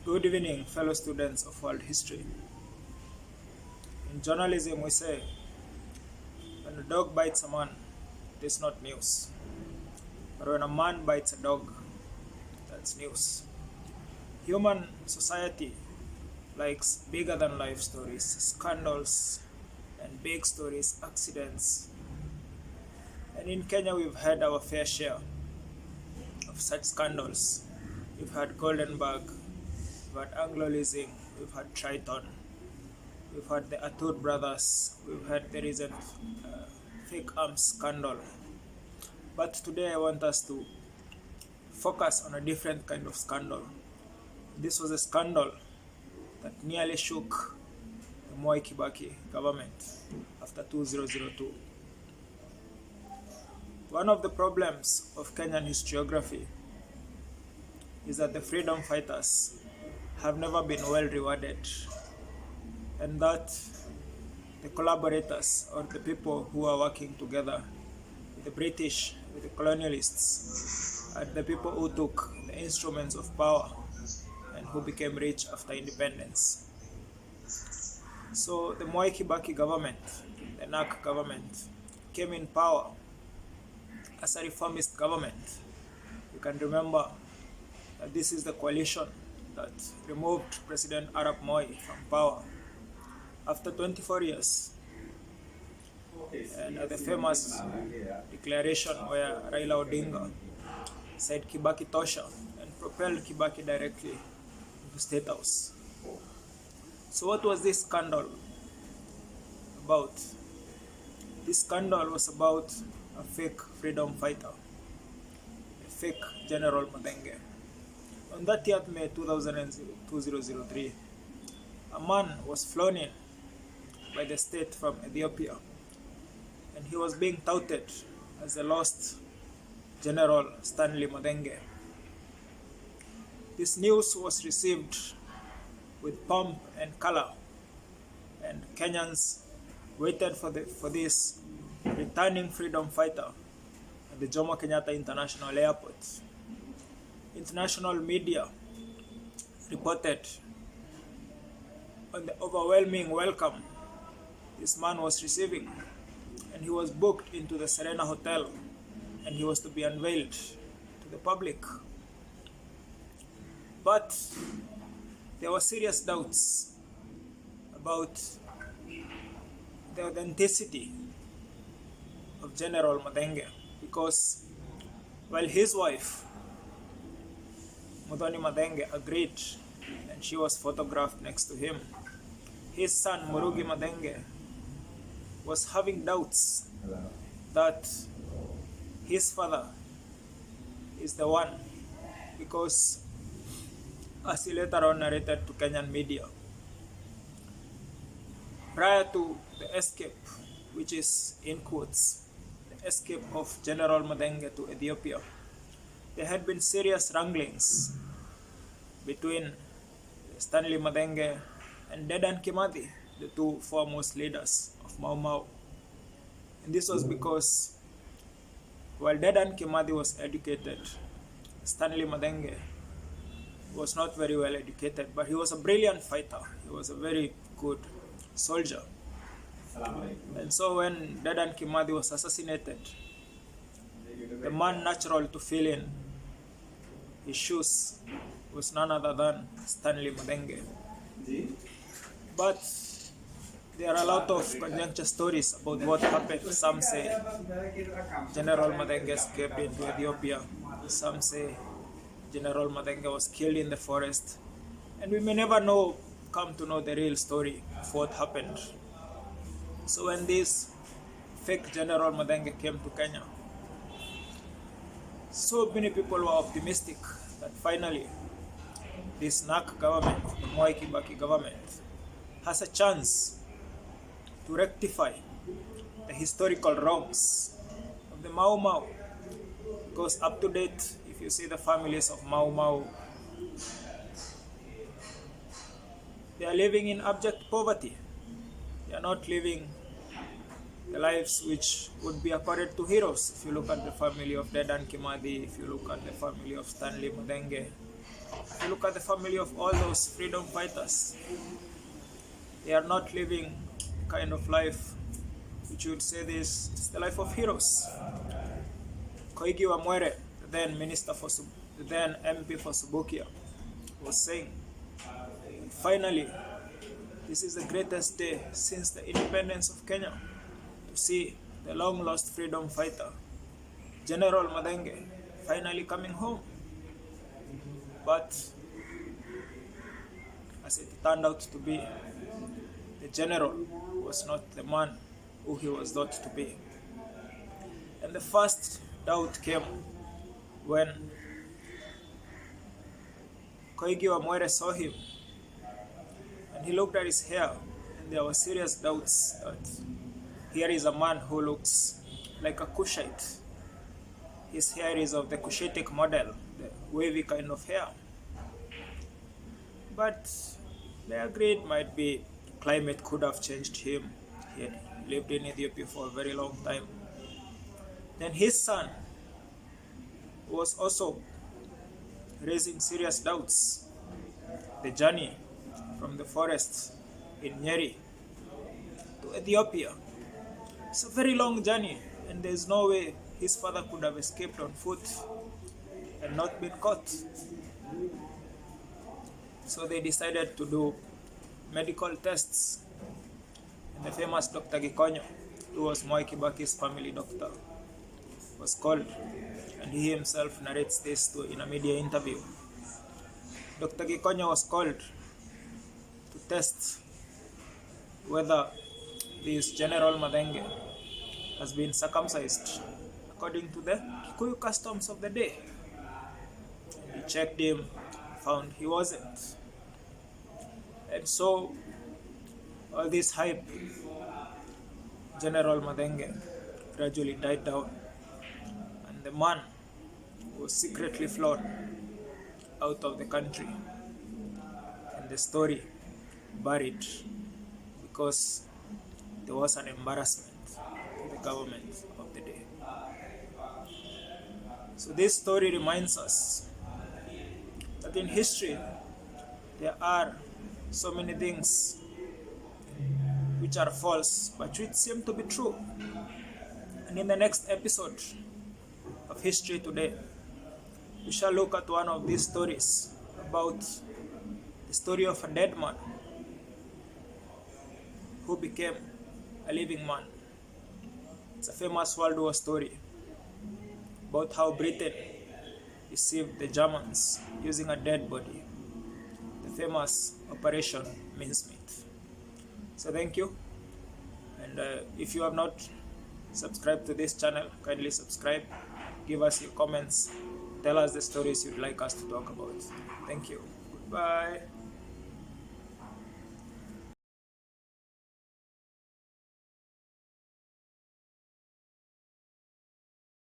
Good evening, fellow students of world history. In journalism, we say, when a dog bites a man, it is not news. But when a man bites a dog, that's news. Human society likes bigger than life stories, scandals, and big stories, accidents. And in Kenya, we've had our fair share of such scandals. We've had Goldenberg, we've had Anglo-leasing, we've had Triton, we've had the Atur brothers, we've had the recent fake arms scandal. But today I want us to focus on a different kind of scandal. This was a scandal that nearly shook the Moi Kibaki government after 2002. One of the problems of Kenyan historiography is that the freedom fighters have never been well rewarded, and that the collaborators or the people who are working together with the British, with the colonialists, are the people who took the instruments of power and who became rich after independence. So the Moi Kibaki government, the NAC government, came in power as a reformist government. You can remember that this is the coalition that removed President Arap Moi from power after 24 years. And the famous declaration where Raila Odinga said Kibaki Tosha and propelled Kibaki directly into State House. So what was this scandal about? This scandal was about a fake freedom fighter, a fake General Mathenge. On 30th May 2003, a man was flown in by the state from Ethiopia, and he was being touted as the lost General Stanley Mathenge. This news was received with pomp and color, and Kenyans waited for this returning freedom fighter at the Jomo Kenyatta International Airport. International media reported on the overwhelming welcome this man was receiving, and he was booked into the Serena Hotel, and he was to be unveiled to the public. But there were serious doubts about the authenticity of General Mathenge, because while his wife Muthoni Mathenge agreed and she was photographed next to him, his son Murugi Mathenge was having doubts that his father is the one, because as he later on narrated to Kenyan media, prior to the escape, which is in quotes, the escape of General Mathenge to Ethiopia, there had been serious wranglings between Stanley Mathenge and Dedan Kimathi, the two foremost leaders of Mau Mau. And this was because while Dedan Kimathi was educated, Stanley Mathenge was not very well educated, but he was a brilliant fighter. He was a very good soldier. And so when Dedan Kimathi was assassinated, the man natural to fill in his shoes was none other than Stanley Mathenge. But there are a lot of conjecture stories about what happened. Some say General Mathenge escaped into Ethiopia. Some say General Mathenge was killed in the forest. And we may never come to know the real story of what happened. So when this fake General Mathenge came to Kenya, so many people were optimistic that finally this NAC government, the Moi Kibaki government, has a chance to rectify the historical wrongs of the Mau Mau. Because up to date, if you see the families of Mau Mau, they are living in abject poverty. They are not living the lives which would be accorded to heroes. If you look at the family of Dedan Kimathi, if you look at the family of Stanley Mathenge, If you look at the family of all those freedom fighters, they are not living the kind of life which you would say this is the life of heroes. Koigi Wamwere, the then minister for the then MP for Subukia, was saying, finally, this is the greatest day since the independence of Kenya to see the long lost freedom fighter, General Mathenge, finally coming home. But as it turned out to be, the general was not the man who he was thought to be. And the first doubt came when Koigi Wamwere saw him and he looked at his hair, and there were serious doubts that here is a man who looks like a Kushite. His hair is of the Cushitic model, the wavy kind of hair. But they agreed might be climate could have changed him. He had lived in Ethiopia for a very long time. Then his son was also raising serious doubts. The journey from the forest in Nyeri to Ethiopia. It's a very long journey, and there's no way his father could have escaped on foot and not been caught. So they decided to do medical tests. And the famous Dr. Gikonyo, who was Mwai Kibaki's family doctor, was called, and he himself narrates this in a media interview. Dr. Gikonyo was called to test whether this General Mathenge has been circumcised according to the Kikuyu customs of the day. And he checked him, found he wasn't. And so all this hype, General Mathenge gradually died down, and the man was secretly flown out of the country, and the story buried because there was an embarrassment to the government of the day. So this story reminds us that in history there are so many things which are false but which seem to be true. And in the next episode of History Today, we shall look at one of these stories about the story of a dead man who became a living man. It's a famous World War story about how Britain deceived the Germans using a dead body. The famous Operation Mincemeat. So thank you, and if you have not subscribed to this channel, kindly subscribe, give us your comments, tell us the stories you'd like us to talk about. Thank you. Goodbye.